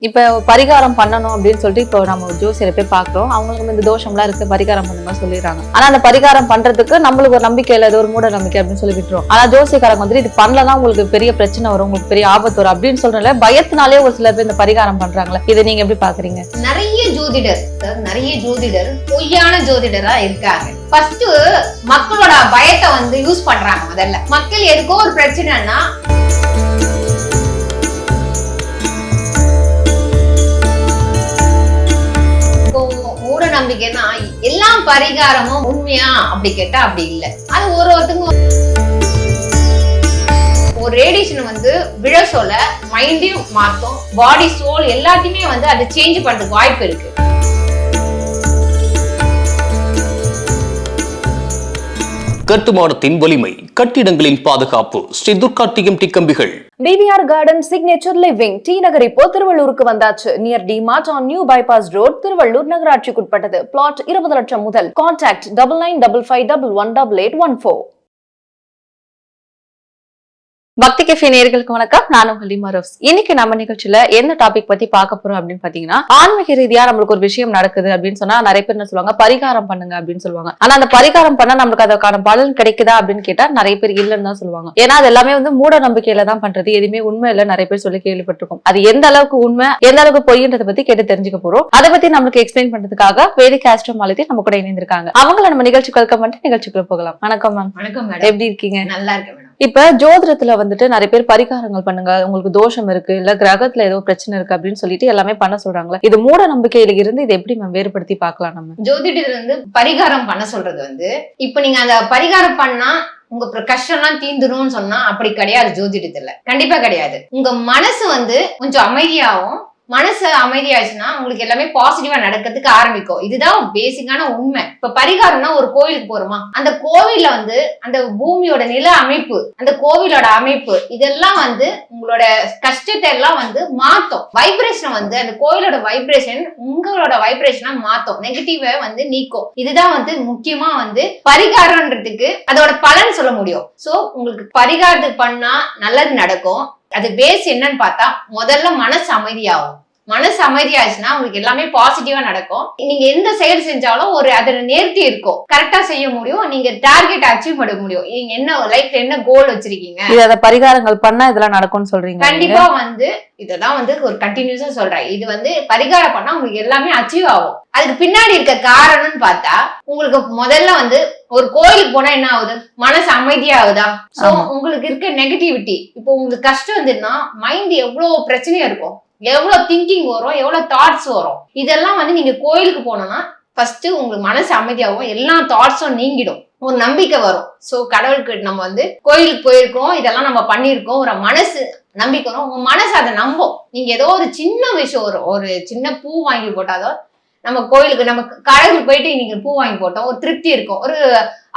இப்ப பரிகாரம் பண்ணணும் அப்படின்னு சொல்லிட்டு இப்போ நம்ம ஜோசியரை போய் பாக்குறோம். அவங்களுக்கு இந்த தோஷம்லாம் இருக்கு, பரிகாரம் பண்ணுங்க சொல்லிடுறாங்க. ஆனா அந்த பரிகாரம் பண்றதுக்கு நம்மளுக்கு ஒரு நம்பிக்கை இல்ல, அது ஒரு மூட நம்பிக்கை அப்படின்னு சொல்லி விட்டுரும். ஆனா ஜோசியக்காரங்க வந்துட்டு இது பண்ணலன்னா உங்களுக்கு பெரிய பிரச்சனை வரும், உங்களுக்கு பெரிய ஆபத்து வரும் அப்படின்னு சொல்றதுல பயத்தினாலே ஒரு சில பேர் இந்த பரிகாரம் பண்றாங்களே, இதை நீங்க எப்படி பாக்குறீங்க? நிறைய ஜோதிடர் பொய்யான ஜோதிடரா இருக்காங்க. ஃபர்ஸ்ட் மக்களோட பயத்தை யூஸ் பண்றாங்க. முதல்ல மக்கள் எதுக்கோ ஒரு பிரச்சனைனா நம்பிக்கைன்னா எல்லா பரிகாரமும் உண்மையா அப்படி கேட்டா அப்படி இல்ல. அது ஒருத்தங்க ஒரு ரேடியேஷன் விழ சொல்ல மைண்டையும் மாத்தும், பாடி சோல் எல்லாத்தையுமே அது சேஞ்ச் பண்றதுக்கு வாய்ப்பு இருக்கு. கட்டுமானத்தின் வலிமை, கட்டிடங்களின் பாதுகாப்பு. ஸ்ரீ துர்கா டிஎம்டி கம்பிகள். BVR Garden Signature Living T Nagar இப்போ திருவள்ளூருக்கு வந்தாச்சு. Near DMart on new bypass road, Tiruvallur நகராட்சிக்குட்பட்டது. பிளாட் 20 லட்சம் முதல். கான்டாக்ட் 9955511814. பக்தி கெஃபே நேயர்களுக்கு வணக்கம். நான் உங்கள் லீமா ரோஸ். இன்னைக்கு நம்ம நிகழ்ச்சியில எந்த டாபிக் பத்தி பார்க்க போறோம் அப்படின்னு பாத்தீங்கன்னா, ஆன்மீக ரீதியா நம்மளுக்கு ஒரு விஷயம் நடக்குது அப்படின்னு சொன்னா நிறைய பேர் என்ன சொல்லுவாங்க, பரிகாரம் பண்ணுங்க அப்படின்னு சொல்லுவாங்க. ஆனா அந்த பரிகாரம் பண்ணா நம்மளுக்கு அதற்கான பலன் கிடைக்குதா அப்படின்னு கேட்டா நிறைய பேர் இல்லைன்னு தான் சொல்லுவாங்க. ஏன்னா அது எல்லாமே மூட நம்பிக்கையில தான் பண்றது, எதுவுமே உண்மை இல்ல நிறைய பேர் சொல்லி கேள்விப்பட்டிருக்கோம். அது எந்த அளவுக்கு உண்மை எந்த அளவுக்கு பொய்ன்றதை பத்தி கேட்டு தெரிஞ்சுக்க போறோம். அதை பத்தி நம்மளுக்கு எக்ஸ்பிளைன் பண்றதுக்காக வேதிக் ஆஸ்ட்ரோமாலிட்டி நம்ம கூட இணைந்திருக்காங்க. அவங்கள நம்ம நிகழ்ச்சிக்கு வெல்கம் பண்ணிட்டு நிகழ்ச்சிக்குள்ள போகலாம். வணக்கம் மேம். வணக்கம் மேடம். எப்படி இருக்கீங்க? நல்லா இருக்கேன். இப்ப ஜோதிடத்துல நிறைய பேர் பரிகாரங்கள் பண்ணுங்க, உங்களுக்கு தோஷம் இருக்கு இல்ல கிரகத்துல ஏதோ பிரச்சனை இருக்கு அப்படின்னு சொல்லிட்டு எல்லாமே பண்ண சொல்றாங்களே, இது மூட நம்பிக்கையில இருந்து இதை எப்படி நம்ம வேறுபடுத்தி பார்க்கலாம்? நம்ம ஜோதிடத்துல பரிகாரம் பண்ண சொல்றது இப்ப நீங்க அந்த பரிகாரம் பண்ணா உங்க கஷ்டம் எல்லாம் தீந்துரும் சொன்னா அப்படி கிடையாது. ஜோதிடத்துல கண்டிப்பா கிடையாது. உங்க மனசு கொஞ்சம் அமைதியாகும். மனசு அமைதியாச்சுன்னா உங்களுக்கு எல்லாமே பாசிட்டிவா நடக்கிறதுக்கு ஆரம்பிக்கும். இதுதான் பேசிக்கான உண்மை. இப்ப பரிகாரம்னா ஒரு கோயிலுக்கு போறோமா, அந்த கோவில்ல அந்த பூமியோட நில அமைப்பு, அந்த கோவிலோட அமைப்பு இதெல்லாம் உங்களோட கஷ்டத்தை எல்லாம் மாத்தும். வைப்ரேஷன் அந்த கோயிலோட வைப்ரேஷன் உங்களோட வைப்ரேஷனா மாத்தும், நெகட்டிவ நீக்கும். இதுதான் முக்கியமா பரிகாரம்ன்றதுக்கு அதோட பலன் சொல்ல முடியும். சோ உங்களுக்கு பரிகாரத்துக்கு பண்ணா நல்லது நடக்கும். அது பேஸ் என்னன்னு பார்த்தா முதல்ல மனசு அமைதியாகும். மனசு அமைதியாச்சுன்னா உங்களுக்கு எல்லாமே பாசிட்டிவா நடக்கும். நீங்க எந்த செயல் செஞ்சாலும் ஒரு அதுல நேர்த்தி இருக்கும், கரெக்டா செய்ய முடியும். நீங்க டார்கெட் அச்சீவ் பண்ண முடியும். நீங்க என்ன லைஃப்ல என்ன கோல் வச்சிருக்கீங்க, இத பரிகாரங்கள் பண்ணா இதெல்லாம் நடக்கும்னு சொல்றீங்க? கண்டிப்பா இதெல்லாம் ஒரு கண்டினியூஸா சொல்றேன். இது பரிகாரம் பண்ணா உங்களுக்கு எல்லாமே அச்சீவ் ஆகும். அதுக்கு பின்னாடி இருக்க காரணம்னு பார்த்தா, உங்களுக்கு முதல்ல ஒரு கோயிலுக்கு போனா என்ன ஆகுது, மனசு அமைதியாகுதா? சோ உங்களுக்கு இருக்க நெகட்டிவிட்டி, இப்போ உங்களுக்கு கஷ்டம் வந்துன்னா மைண்ட் எவ்வளவு பிரச்சனையா இருக்கும், எவ்வளவு திங்கிங் வரும், எவ்வளவு தாட்ஸ் வரும். இதெல்லாம் நீங்க கோயிலுக்கு போனோம்னா ஃபர்ஸ்ட் உங்களுக்கு மனசு அமைதியாகும், எல்லா தாட்ஸும் நீங்கிடும், ஒரு நம்பிக்கை வரும். சோ கடவுளுக்கு நம்ம கோயிலுக்கு போயிருக்கோம், இதெல்லாம் நம்ம பண்ணிருக்கோம், ஒரு மனசு நம்பிக்கை வரும். உங்க மனசு அதை நம்பும். நீங்க ஏதோ ஒரு சின்ன விஷயம், ஒரு சின்ன பூ வாங்கி போட்டாதோ, நம்ம கோயிலுக்கு நம்ம கடவுளுக்கு போயிட்டு நீங்க பூ வாங்கி போட்டோம், ஒரு திருப்தி இருக்கும். ஒரு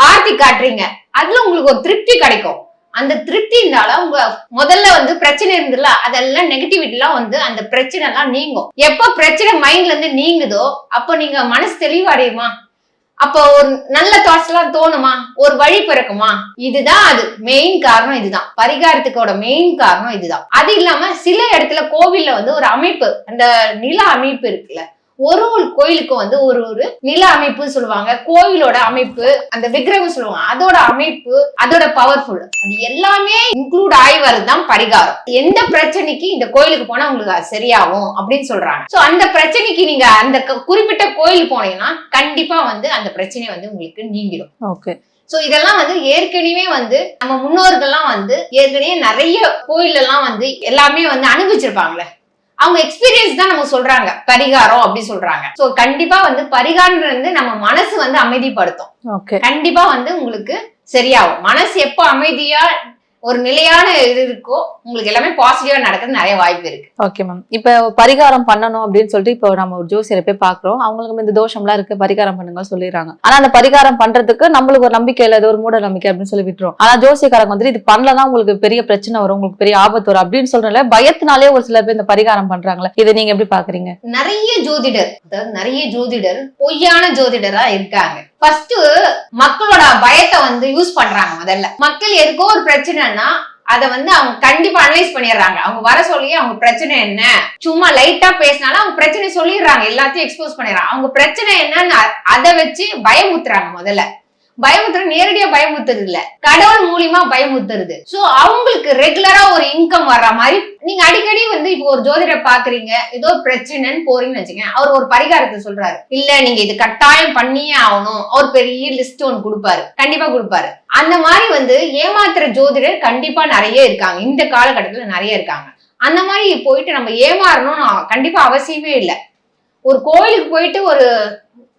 ஆர்த்தி காட்டுறீங்க, அதுல உங்களுக்கு ஒரு திருப்தி கிடைக்கும். அந்த திருப்தினால உங்க முதல்ல பிரச்சனை இருந்துல அதெல்லாம் நெகட்டிவிட்டி எல்லாம் அந்த பிரச்சனை எல்லாம் நீங்கும். எப்ப பிரச்சனை மைண்ட்ல இருந்து நீங்குதோ அப்ப நீங்க மனசு தெளிவடையுமா, அப்ப ஒரு நல்ல தாட்ஸ் எல்லாம் தோணுமா, ஒரு வழி பிறக்குமா. இதுதான் அது மெயின் காரணம். இதுதான் பரிகாரத்துக்கோட மெயின் காரணம். இதுதான். அது இல்லாம சில இடத்துல கோவில்ல ஒரு அமைப்பு, அந்த நில அமைப்பு இருக்குல்ல, ஒரு கோயிலுக்கு ஒரு ஒரு நில அமைப்பு சொல்லுவாங்க, கோவிலோட அமைப்பு, அந்த விக்கிரகம் சொல்லுவாங்க, அதோட அமைப்பு, அதோட பவர்ஃபுல், அது எல்லாமே இன்க்ளூட் ஆகி வரதுதான் பரிகாரம். எந்த பிரச்சனைக்கு இந்த கோயிலுக்கு போனா உங்களுக்கு அது சரியாகும் அப்படின்னு சொல்றாங்க. சோ அந்த பிரச்சனைக்கு நீங்க அந்த குறிப்பிட்ட கோயில் போனீங்கன்னா கண்டிப்பா அந்த பிரச்சனை உங்களுக்கு நீங்கிடும். ஓகே. சோ இதெல்லாம் ஏற்கனவே நம்ம முன்னோர்கள்லாம் ஏற்கனவே நிறைய கோயில் எல்லாம் எல்லாமே அனுபவிச்சிருப்பாங்களே, அவங்க எக்ஸ்பீரியன்ஸ் தான் நம்ம சொல்றாங்க பரிகாரம் அப்படி சொல்றாங்க. சோ கண்டிப்பா பரிகாரம் நம்ம மனசு அமைதிப்படுத்தும். கண்டிப்பா உங்களுக்கு சரியாகும். மனசு எப்ப அமைதியா ஒரு நிலையான இது இருக்கோ உங்களுக்கு எல்லாமே பாசிட்டிவா நடக்கிறது நிறைய வாய்ப்பு இருக்கு. Okay ma'am. இப்ப பரிகாரம் பண்ணணும் அப்படின்னு சொல்லிட்டு இப்போ நம்ம ஒரு ஜோசியரை போய் பாக்குறோம். அவங்களுக்கு இந்த தோஷம்லாம் இருக்கு, பரிகாரம் பண்ணுங்க சொல்லிடுறாங்க. ஆனா அந்த பரிகாரம் பண்றதுக்கு நம்மளுக்கு ஒரு நம்பிக்கை இல்ல, அது ஒரு மூட நம்பிக்கை அப்படின்னு சொல்லி விட்டுரும். ஆனா ஜோசியக்காரங்க இது பண்ணலன்னா உங்களுக்கு பெரிய பிரச்சனை வரும், உங்களுக்கு பெரிய ஆபத்து வரும் அப்படின்னு சொல்றதுல பயத்தினாலே ஒரு சில பேர் இந்த பரிகாரம் பண்றாங்களே, இதை நீங்க எப்படி பாக்குறீங்க? நிறைய ஜோதிடர் பொய்யான ஜோதிடரா இருக்காங்க. ஃபர்ஸ்ட் மக்களோட பயத்தை யூஸ் பண்றாங்க. முதல்ல மக்கள் எதுக்கோ ஒரு பிரச்சனைனா அத வந்து அவங்க கண்டிப்பா அனலைஸ் பண்ணிடுறாங்க. அவங்க வர சொல்லி அவங்க பிரச்சனை என்ன, சும்மா லைட்டா பேசினாலும் அவங்க பிரச்சனை சொல்லிடுறாங்க, எல்லாத்தையும் எக்ஸ்போஸ் பண்ணிடுறாங்க. அவங்க பிரச்சனை என்னன்னு அதை வச்சு பயமுத்துறாங்க. முதல்ல பயமுத்துற நேரடியா பயமுத்துறது இல்ல, கடவுள் மூலியமா பயமுத்துறது. சோ அவங்களுக்கு ரெகுலரா ஒரு இன்கம் வர்ற மாதிரி நீங்க அடிக்கடி வந்து இப்போ ஒரு ஜோதிடர் பாக்குறீங்க, ஏதோ பிரச்சனைன்னு போறீங்கன்னு வச்சுங்க, அவர் ஒரு பரிகாரத்தை சொல்றாரு, இல்ல நீங்க இது கட்டாயம் பண்ணியே ஆகணும், அவர் பெரிய லிஸ்ட் ஒன்று கொடுப்பாரு, கண்டிப்பா கொடுப்பாரு. அந்த மாதிரி வந்து ஏமாத்துற ஜோதிடர் கண்டிப்பா நிறைய இருக்காங்க, இந்த காலகட்டத்துல நிறைய இருக்காங்க. அந்த மாதிரி போயிட்டு நம்ம ஏமாறணும்னு கண்டிப்பா அவசியமே இல்லை. ஒரு கோயிலுக்கு போயிட்டு ஒரு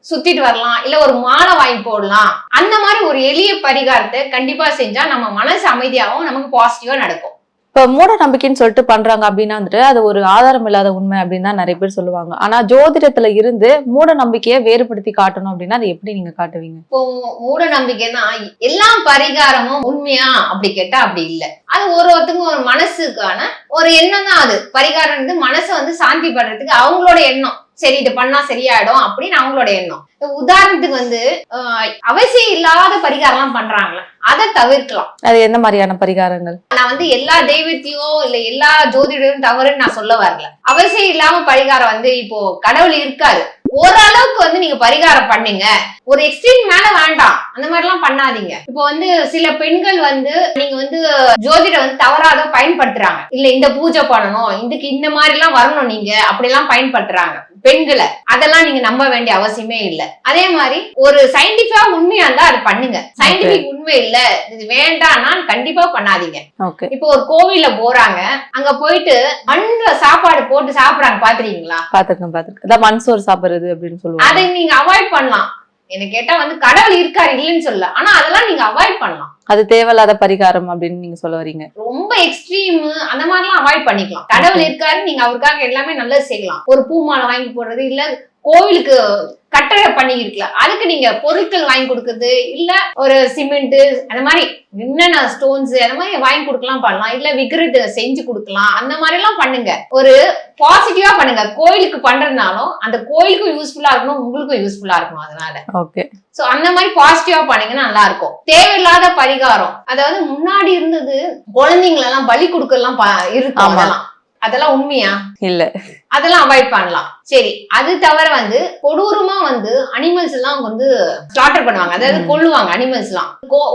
சுத்திட்டு வரலாம், இல்ல ஒரு மாலை வாங்கி போடலாம். அந்த மாதிரி ஒரு எளிய பரிகாரத்தை கண்டிப்பா செஞ்சா நம்ம மனசு அமைதியாகவும் நமக்கு பாசிட்டிவா நடக்கும். இப்ப மூட நம்பிக்கைன்னு சொல்லிட்டு பண்றாங்க அப்படின்னா வந்துட்டு அது ஒரு ஆதாரம் இல்லாத உண்மை அப்படின்னு தான் நிறைய பேர் சொல்லுவாங்க. ஆனா ஜோதிடத்துல இருந்து மூட நம்பிக்கையை வேறுபடுத்தி காட்டணும் அப்படின்னா அதை எப்படி நீங்க காட்டுவீங்க? இப்போ மூட நம்பிக்கைன்னா எல்லா பரிகாரமும் உண்மையா அப்படி கேட்டா அப்படி இல்லை. அது ஒருத்தங்க ஒரு மனசுக்கான ஒரு எண்ணம் தான். அது பரிகாரம் வந்து மனசை வந்து சாந்தி படுறதுக்கு அவங்களோட எண்ணம், சரி இது பண்ணா சரியாயிடும் அப்படின்னு அவங்களோட எண்ணம். உதாரணத்துக்கு வந்து அவசியம் இல்லாத பரிகாரம் எல்லாம் பண்றாங்களா, அதை தவிர்க்கலாம். அது என்ன மாதிரியான பரிகாரங்கள்? நான் வந்து எல்லா தெய்வத்தையோ இல்ல எல்லா ஜோதிடரும் தவறுன்னு நான் சொல்ல வரல. அவசியம் இல்லாம பரிகாரம் வந்து இப்போ கடவுள் இருக்காரு, ஓரளவுக்கு வந்து நீங்க பரிகாரம் பண்ணுங்க, ஒரு எக்ஸ்ட்ரீம் மேல வேண்டாம், அந்த மாதிரி எல்லாம் பண்ணாதீங்க. இப்போ வந்து சில பெண்கள் வந்து நீங்க வந்து ஜோதிடம் வந்து தவறாக பயன்படுத்துறாங்க, இல்ல இந்த பூஜை பண்ணணும், இதுக்கு இந்த மாதிரி எல்லாம் வரணும் நீங்க அப்படி எல்லாம் பயன்படுத்துறாங்க பெண்களை. அதெல்லாம் நீங்க நம்ப வேண்டிய அவசியமே இல்லை. அதே மாதிரி ஒரு சயின்டிபிக்கா உண்மையா இருந்தா அது பண்ணுங்க, சயின்டிபிக் உண்மை இல்ல இது வேண்டாம்னா கண்டிப்பா பண்ணாதீங்க. இப்போ ஒரு கோவில்ல போறாங்க, அங்க போயிட்டு மண்ல சாப்பாடு போட்டு சாப்பிடுறாங்க, பாத்துறீங்களா? பாத்துருக்கேன். மண் சோறு சாப்பிடுறது அப்படின்னு சொல்லுவாங்க. அதை நீங்க அவாய்ட் பண்ணலாம். என்ன கேட்டா வந்து கடவுள் இருக்காரு இல்லைன்னு சொல்ல, ஆனா அதெல்லாம் நீங்க அவாய்ட் பண்ணலாம். அது தேவையில்லாத பரிகாரம் அப்படின்னு நீங்க சொல்ல வரீங்க. ரொம்ப எக்ஸ்ட்ரீம் அந்த மாதிரி எல்லாம் அவாய்ட் பண்ணிக்கலாம். கடவுள் இருக்காரு, நீங்க அவருக்காக எல்லாமே நல்லது செய்யலாம். ஒரு பூ மாலை வாங்கி போடுறது, இல்ல கோவிலுக்கு கட்டளை பண்ணி இருக்கலாம், அதுக்கு நீங்க பொருட்கள் வாங்கி கொடுக்குறது, இல்ல ஒரு சிமெண்ட் அந்த மாதிரி என்னென்ன ஸ்டோன்ஸ் அந்த மாதிரி வாங்கி கொடுக்கலாம் பண்ணலாம், இல்ல விக்கிரத்தை செஞ்சு கொடுக்கலாம், அந்த மாதிரி எல்லாம் பண்ணுங்க. ஒரு பாசிட்டிவா பண்ணுங்க. கோயிலுக்கு பண்றதுனாலும் அந்த கோயிலுக்கும் யூஸ்ஃபுல்லா இருக்கணும், உங்களுக்கும் யூஸ்ஃபுல்லா இருக்கணும். அதனால ஓகே, சோ அந்த மாதிரி பாசிட்டிவா பண்ணீங்கன்னா நல்லா இருக்கும். தேவையில்லாத பரிகாரம், அதாவது முன்னாடி இருந்தது குழந்தைங்களை எல்லாம் பலி கொடுக்கலாம் இருக்கும், அதெல்லாம் உண்மையா இல்ல, அதெல்லாம் அவாய்ட் பண்ணலாம். சரி, அது தவிர வந்து கொடூரமா வந்து அனிமல்ஸ் எல்லாம் வந்து ஸ்லாட்டர் பண்ணுவாங்க, அதாவது கொல்லுவாங்க அனிமல்ஸ் எல்லாம்.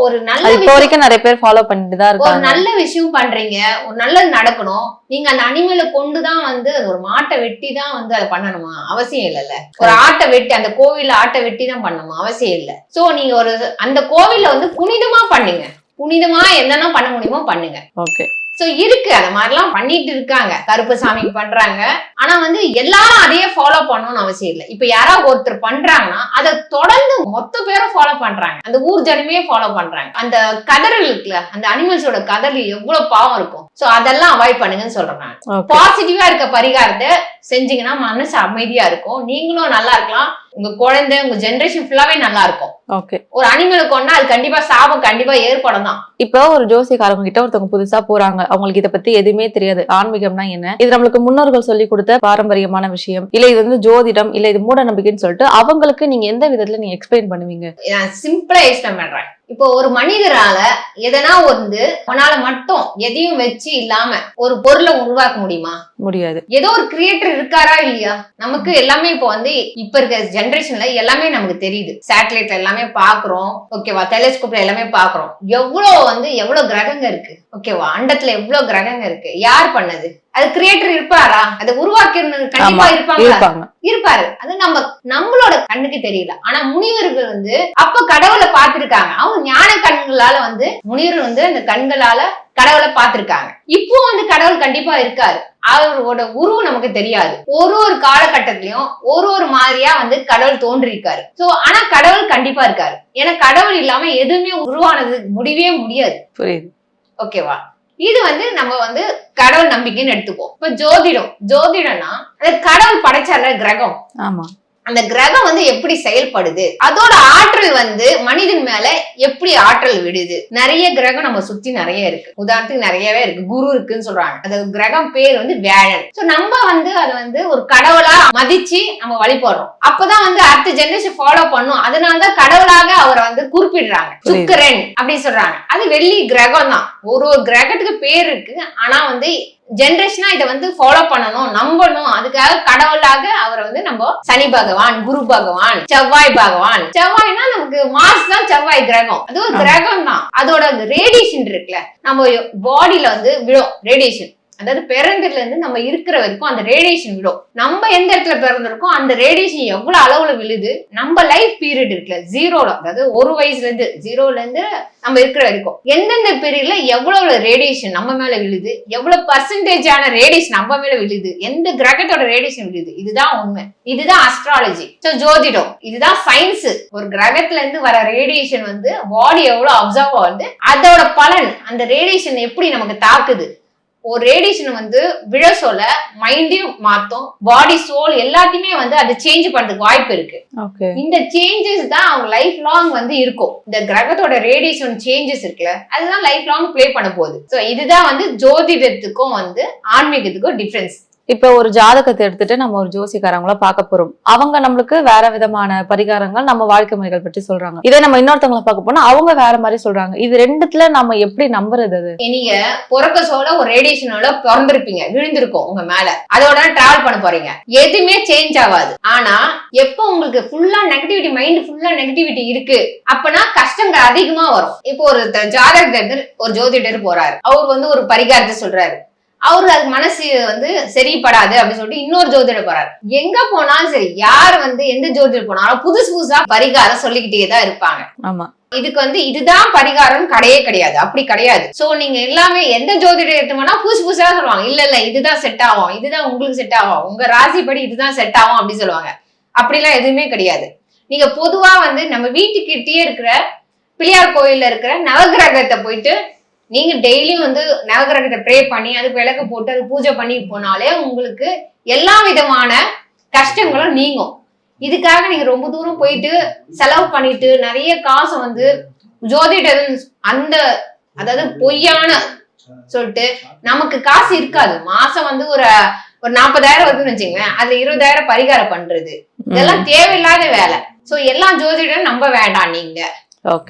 ஒரு நல்ல வரைக்கும் நிறைய பேர் ஃபாலோ பண்ணிட்டு தான் இருக்காங்க. ஒரு நல்ல விஷயம் பண்றீங்க, ஒரு நல்லது நடக்கணும், நீங்க அந்த அனிமலை கொண்டுதான் வந்து ஒரு மாட்டை வெட்டி தான் வந்து அதை பண்ணணுமா? அவசியம் இல்லைல்ல. ஒரு ஆட்டை வெட்டி, அந்த கோவில்ல ஆட்டை வெட்டி தான் பண்ணணுமா? அவசியம் இல்லை. சோ நீங்க ஒரு அந்த கோவில்ல வந்து புனிதமா பண்ணுங்க, புனிதமா என்னென்ன பண்ண முடியுமோ பண்ணுங்க. ஓகே, சோ இருக்கு, அந்த மாதிரி எல்லாம் பண்ணிட்டு இருக்காங்க, கருப்பு சாமிக்கு பண்றாங்க. ஆனா வந்து எல்லாரும் அதையே ஃபாலோ பண்ணணும்னு அவசியம் இல்லை. இப்ப யாராவது ஒருத்தர் பண்றாங்கன்னா அதை தொடர்ந்து மொத்த பேரும் ஃபாலோ பண்றாங்க, அந்த ஊர் ஜனமே ஃபாலோ பண்றாங்க. அந்த கதறல் இருக்குல்ல, அந்த அனிமல்ஸோட கதறல் எவ்வளவு பாவம் இருக்கும். சோ அதெல்லாம் அவாய்ட் பண்ணுங்கன்னு சொல்றேன். பாசிட்டிவா இருக்க பரிகாரத்தை செஞ்சீங்கன்னா மனசு அமைதியா இருக்கும், நீங்களும் நல்லா இருக்கலாம், உங்க குழந்தை உங்க ஜெனரேஷன் ஃபுல்லாவே நல்லா இருக்கும். ஓகே, ஒரு அனிமலை கொண்டா அது கண்டிப்பா சாபம் கண்டிப்பா ஏற்படும் தான். இப்போ ஒரு ஜோசியக்காரங்க கிட்ட ஒருத்தவங்க புதுசா போறாங்க, அவங்களுக்கு இதை பத்தி எதுவுமே தெரியாது, ஆன்மீகம்னா என்ன, இது நம்மளுக்கு முன்னோர்கள் சொல்லி கொடுத்த பாரம்பரியமான விஷயம், இல்ல இது வந்து ஜோதிடம், இல்ல இது மூட நம்பிக்கைன்னு சொல்லிட்டு அவங்களுக்கு நீங்க எந்த விதத்துல நீங்க எக்ஸ்பிளைன் பண்ணுவீங்க? நான் சிம்பிளா எக்ஸ்பிளைன் பண்றேன். இப்போ ஒரு மனிதரால எதனா வந்து அவனால மட்டும் எதையும் வச்சு இல்லாம ஒரு பொருளை உருவாக்க முடியுமா? முடியாது. ஏதோ ஒரு கிரியேட்டர் இருக்காரா இல்லையா? நமக்கு எல்லாமே இப்போ வந்து இப்ப இருக்க ஜெனரேஷன்ல எல்லாமே நமக்கு தெரியுது, சேட்டலைட்ல எல்லாமே பாக்குறோம், ஓகேவா, டெலிஸ்கோப்ல எல்லாமே பாக்குறோம். எவ்வளவு கிரகங்க இருக்கு, ஓகேவா, அண்டத்துல எவ்வளவு கிரகங்க இருக்கு, யார் பண்ணது? அது கிரியேட்டர் இருப்பாரா? அதை உருவாக்கி கண்டிப்பா இருப்பாரு. அது நம்மளோட கண்ணுக்கு தெரியல. ஆனா முனிவர்கள் வந்து அப்ப கடவுளை பார்த்திருக்காங்க, அவங்க ஞான கண்களால வந்து முனிவர் வந்து அந்த கண்களால கடவுளை பார்த்திருக்காங்க. இப்போ வந்து கடவுள் கண்டிப்பா இருக்காரு, அவரோட உருவம் நமக்கு தெரியாது. ஒரு காலகட்டத்திலயும் ஒரு மாதிரியா வந்து கடவுள் தோன்றி இருக்காரு. சோ ஆனா கடவுள் கண்டிப்பா இருக்காரு. ஏன்னா கடவுள் இல்லாம எதுவுமே உருவானது முடியவே முடியாது. புரியுது, ஓகேவா? இது வந்து நம்ம வந்து கடவுள் நம்பிக்கைன்னு எடுத்துப்போம். இப்ப ஜோதிடம்னா அது கடவுள் படைச்சால கிரகம், ஆமா, அந்த கிரகம் வந்து எப்படி செயல்படுது, அதோட ஆற்றல் வந்து மனிதன் மேல எப்படி ஆற்றல் விடுது. நிறைய கிரகம் நம்ம சுத்தி நிறைய இருக்கு. உதாரணத்துக்கு நிறையவே இருக்கு. குரு இருக்குன்னு சொல்றாங்க. அந்த கிரகம் பேர் வந்து வியாழன். சோ நம்ம வந்து அதை வந்து ஒரு கடவுளா மதிச்சு நம்ம வழிபடுறோம். அப்பதான் வந்து அடுத்த ஜெனரேஷன் ஃபாலோ பண்ணும். அதனாலதான் கடவுளாக அவரை வந்து குறிப்பிடுறாங்க. சுக்கிரன் அப்படின்னு சொல்றாங்க. அது வெள்ளி கிரகம் தான். ஒரு கிரகத்துக்கு பேர் இருக்கு. ஆனா வந்து ஜெனரேஷனா இதை வந்து ஃபாலோ பண்ணணும், நம்பணும். அதுக்காக கடவுளாக அவரை வந்து நம்ம சனி பகவான், குரு பகவான், செவ்வாய் பகவான். செவ்வாய்னா நமக்கு மாஸ் தான் செவ்வாய் கிரகம். அது ஒரு கிரகம் தான். அதோட ரேடியேஷன் இருக்குல்ல, நம்ம பாடியில வந்து விழும் ரேடியேஷன். அதாவது பிறந்ததுல இருந்து நம்ம இருக்கிற வரைக்கும் அந்த ரேடியேஷன் விடும். நம்ம எந்த இடத்துல பிறந்திருக்கோம் அந்த ரேடியேஷன் எவ்வளவு அளவுல விழுது. நம்ம லைஃப் பீரியட் இருக்குல்ல, ஜீரோல, அதாவது 1 வயசுல இருந்து 0ல இருந்து நம்ம இருக்கிற வரைக்கும் எந்தெந்த பீரியட்ல எவ்வளவு ரேடியேஷன் நம்ம மேல விழுது, எவ்வளவு பர்சன்டேஜான ரேடியேஷன் நம்ம மேல விழுது, எந்த கிரகத்தோட ரேடியேஷன் விழுது. இதுதான் உண்மை. இதுதான் அஸ்ட்ராலஜி. ஜோதிடம். இதுதான் சயின்ஸ். ஒரு கிரகத்துல இருந்து வர ரேடியேஷன் வந்து பாடி எவ்வளவு அப்சர்வ் ஆகுது, அதோட பலன் அந்த ரேடியேஷன் எப்படி நமக்கு தாக்குது. ஒரு ரேடியேஷன் வந்து விழ சொல்ல மைண்டையும் மாத்தும், பாடி சோல் எல்லாத்தையுமே வந்து அது சேஞ்ச் பண்றதுக்கு வாய்ப்பு இருக்கு. இந்த சேஞ்சஸ் தான் அவங்க லைஃப் லாங் வந்து இருக்கும். இந்த கிரகத்தோட ரேடியேஷன் சேஞ்சஸ் இருக்குல்ல, அதுதான் லைஃப் லாங் பிளே பண்ண போகுது. சோ இதுதான் வந்து ஜோதிடத்துக்கும் வந்து ஆன்மீகத்துக்கும் டிஃபரன்ஸ். இப்ப ஒரு ஜாதகத்தை எடுத்துட்டு நம்ம ஒரு ஜோசிக்காரங்கள பார்க்க போறோம். அவங்க நம்மளுக்கு வேற விதமான பரிகாரங்கள், நம்ம வாழ்க்கை முறைகள் பற்றி சொல்றாங்க. இதே நம்ம இன்னொருத்தவங்களை பார்க்க போனா அவங்க வேற மாதிரி சொல்றாங்க. இது ரெண்டுத்துல நம்ம எப்படி நம்புறது? அது நீங்க பிறக்க சோல ஒரு ரேடியேஷனோட பிறந்திருப்பீங்க, விழுந்திருக்கும் உங்க மேல, அதோட டிராவல் பண்ண போறீங்க. எதுவுமே சேஞ்ச் ஆகாது. ஆனா எப்ப உங்களுக்கு ஃபுல்லா நெகட்டிவிட்டி, மைண்ட் ஃபுல்லா நெகட்டிவிட்டி இருக்கு, அப்பனா கஷ்டங்கள் அதிகமா வரும். இப்போ ஒரு ஜாதகத்தை ஒரு ஜோதிடர் போறாரு, அவர் வந்து ஒரு பரிகாரத்தை சொல்றாரு. அவரு அது மனசு வந்து சரிப்படாது அப்படின்னு சொல்லிட்டு இன்னொரு ஜோதிடர் போறாரு. எங்க போனாலும் சரி, யார் வந்து எந்த ஜோதிடர் போனாலும் புதுசு புதுசா பரிகாரம் சொல்லிக்கிட்டே தான் இருப்பாங்க. ஆமா, இதுக்கு வந்து இதுதான் பரிகாரம் கிடையாது. அப்படி கிடையாது. சோ நீங்க எல்லாமே எந்த ஜோதிடர் எடுத்தோம்னா புதுசு புதுசா சொல்லுவாங்க. இல்ல இதுதான் செட் ஆகும், இதுதான் உங்களுக்கு செட் ஆகும், உங்க ராசிப்படி இதுதான் செட் ஆகும் அப்படின்னு சொல்லுவாங்க. அப்படிலாம் எதுவுமே கிடையாது. நீங்க பொதுவா வந்து நம்ம வீட்டுக்கிட்டே இருக்கிற பிள்ளையார் கோயில்ல இருக்கிற நவகிரகத்தை போயிட்டு நீங்க டெய்லியும் வந்து நவகிரகத்தை ப்ரே பண்ணி அதுக்கு விளக்கு போட்டு அது பூஜை பண்ணி போனாலே உங்களுக்கு எல்லா விதமான கஷ்டங்களும் நீங்கும். இதுக்காக நீங்க ரொம்ப தூரம் போயிட்டு செலவு பண்ணிட்டு நிறைய காசு வந்து ஜோதிடர் அந்த அதாவது பொய்யான சொல்லிட்டு நமக்கு காசு இருக்காது. மாசம் வந்து ஒரு 40,000 வருதுன்னு வச்சுங்களேன், அதுல 20,000 பரிகாரம் பண்றது இதெல்லாம் தேவையில்லாத வேலை. சோ எல்லா ஜோதிடரும் நம்ப வேண்டாம். நீங்க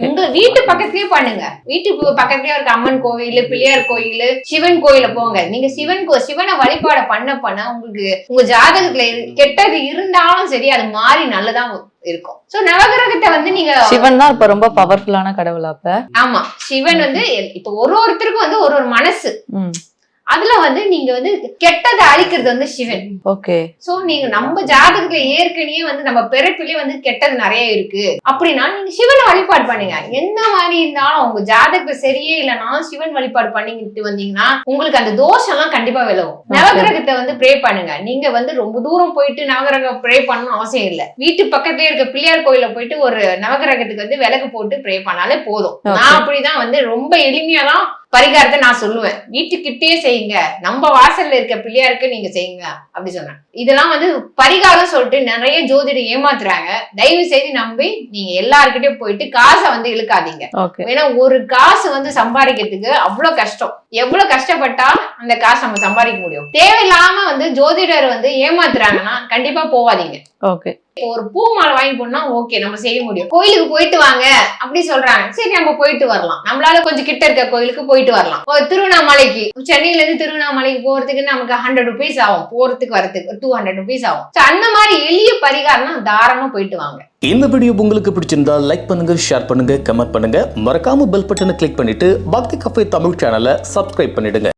உங்க வீட்டு பக்கத்துலயே பண்ணுங்க. வீட்டுக்கு பக்கத்துலயே இருக்க அம்மன் கோவில், பிள்ளையார் கோயில், சிவன் கோயில போங்க. நீங்க சிவனை வழிபாடு பண்ண உங்களுக்கு உங்க ஜாதகத்துல கெட்டது இருந்தாலும் சரி, அது மாறி நல்லதா இருக்கும். சோ நவகிரகத்தை வந்து நீங்க சிவன் தான் இப்ப ரொம்ப பவர்ஃபுல்லான கடவுள். அப்ப ஆமா, சிவன் வந்து இப்ப ஒருத்தருக்கும் வந்து ஒரு மனசு, அதுல வந்து நீங்க வந்து கெட்டதை அழிக்கிறது வந்து சிவன். ஓகே. சோ நீங்க நம்ம ஜாதகத்துல ஏற்கனவே வந்து நம்ம பிறப்பிலேயே வந்து கெட்டது நிறைய இருக்கு அப்படின்னா நீங்க சிவனை வழிபாடு பண்ணுங்க. எந்த மாதிரி இருந்தாலும் உங்க ஜாதகத்துல சரியே இல்லைனாலும் சிவன் வழிபாடு பண்ணிக்கிட்டு வந்தீங்கன்னா உங்களுக்கு அந்த தோஷம் எல்லாம் கண்டிப்பா விலகும். நவகிரகத்தை வந்து ப்ரே பண்ணுங்க. நீங்க வந்து ரொம்ப தூரம் போயிட்டு நவகிரகம் ப்ரே பண்ணணும் அவசியம் இல்லை. வீட்டு பக்கத்துலயே இருக்க பிள்ளையார் கோயில போயிட்டு ஒரு நவகிரகத்துக்கு வந்து விளக்கு போட்டு ப்ரே பண்ணாலே போதும். நான் அப்படிதான் வந்து ரொம்ப எளிமையா தான் பரிகாரத்தை நான் சொல்லுவேன். வீட்டுக்கிட்டே செய்யுங்க, நம்ம வாசல்ல இருக்க பிள்ளையாருக்கு நீங்க செய்யுங்க அப்படி சொன்னேன். இதெல்லாம் வந்து பரிகாரம் சொல்லிட்டு நிறைய ஜோதிடம் ஏமாத்துறாங்க. தயவு செய்து நம்பி நீங்க எல்லாருக்கிட்டயும் போயிட்டு காசை வந்து இழுக்காதீங்க. ஏன்னா ஒரு காசு வந்து சம்பாதிக்கிறதுக்கு அவ்வளவு கஷ்டம். எவ்வளவு கஷ்டப்பட்டா அந்த காசு நம்ம சம்பாதிக்க முடியும். தேவையில்லாம வந்து ஜோதிடர் வந்து ஏமாத்துறாங்கன்னா கண்டிப்பா போவாதீங்க. ஓகே. ஒரு பூ மாலை வாங்கி போனா ஓகே நம்ம செய்ய முடியும். கோயிலுக்கு போயிட்டு வாங்க அப்படி சொல்றாங்க, சரி நம்ம போயிட்டு வரலாம். நம்மளால கொஞ்சம் கிட்ட இருக்க கோயிலுக்கு போயிட்டு வரலாம். திருவண்ணாமலைக்கு, சென்னையில இருந்து திருவண்ணாமலைக்கு போறதுக்கு நமக்கு 100 rupees ஆகும், போறதுக்கு வரதுக்கு 200 rupees ஆகும். அந்த மாதிரி எளிய பரிகாரம் தாராளமா போயிட்டு வாங்க. இந்த வீடியோ உங்களுக்கு பிடிச்சிருந்தா லைக் பண்ணுங்க, ஷேர் பண்ணுங்க, கமெண்ட் பண்ணுங்க. மறக்காம பெல் பட்டனை கிளிக் பண்ணிட்டு பக்தி கஃபே தமிழ் சேனலை சப்ஸ்கிரைப் பண்ணிடுங்க.